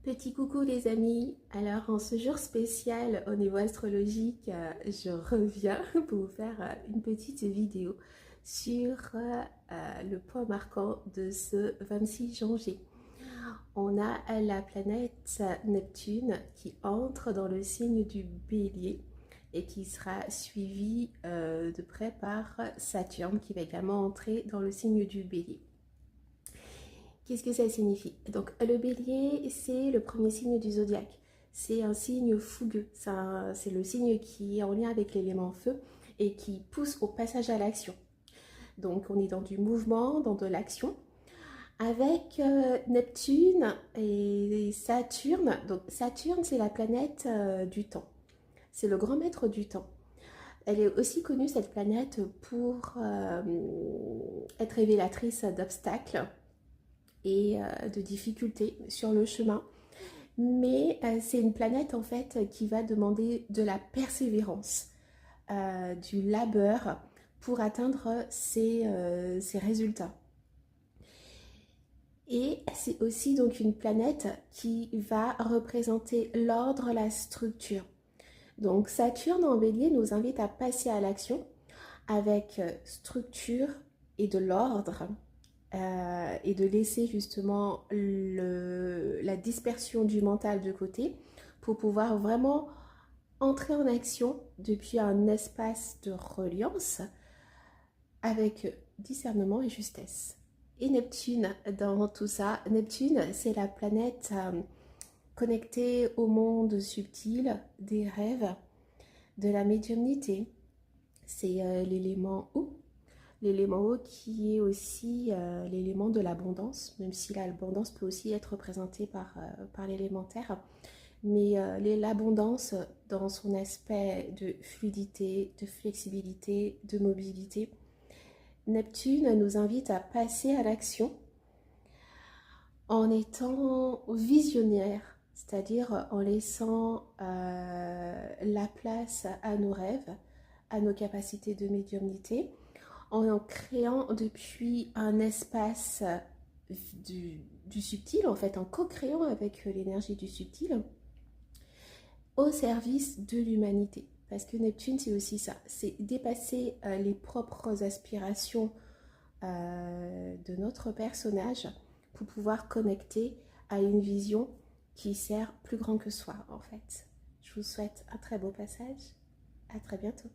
Petit coucou les amis, alors en ce jour spécial au niveau astrologique, je reviens pour vous faire une petite vidéo sur le point marquant de ce 26 janvier. On a la planète Neptune qui entre dans le signe du Bélier et qui sera suivie de près par Saturne qui va également entrer dans le signe du Bélier. Qu'est-ce que ça signifie? Donc le bélier, c'est le premier signe du zodiaque. C'est un signe fougueux. C'est le signe qui est en lien avec l'élément feu et qui pousse au passage à l'action. Donc on est dans du mouvement, dans de l'action. Avec Neptune et Saturne. Donc Saturne, c'est la planète du temps. C'est le grand maître du temps. Elle est aussi connue, cette planète, pour être révélatrice d'obstacles et de difficultés sur le chemin. Mais c'est une planète en fait qui va demander de la persévérance, du labeur pour atteindre ses résultats. Et c'est aussi donc une planète qui va représenter l'ordre, la structure. Donc Saturne en Bélier nous invite à passer à l'action avec structure et de l'ordre. Et de laisser justement la dispersion du mental de côté pour pouvoir vraiment entrer en action depuis un espace de reliance avec discernement et justesse. Et Neptune dans tout ça, Neptune c'est la planète connectée au monde subtil des rêves, de la médiumnité. C'est l'élément eau. L'élément eau qui est aussi l'élément de l'abondance, même si l'abondance peut aussi être représentée par l'élémentaire. Mais l'abondance dans son aspect de fluidité, de flexibilité, de mobilité. Neptune nous invite à passer à l'action en étant visionnaire, c'est-à-dire en laissant la place à nos rêves, à nos capacités de médiumnité, en créant depuis un espace du subtil, en fait, en co-créant avec l'énergie du subtil, au service de l'humanité. Parce que Neptune, c'est aussi ça, c'est dépasser les propres aspirations de notre personnage pour pouvoir connecter à une vision qui sert plus grand que soi, en fait. Je vous souhaite un très beau passage, à très bientôt.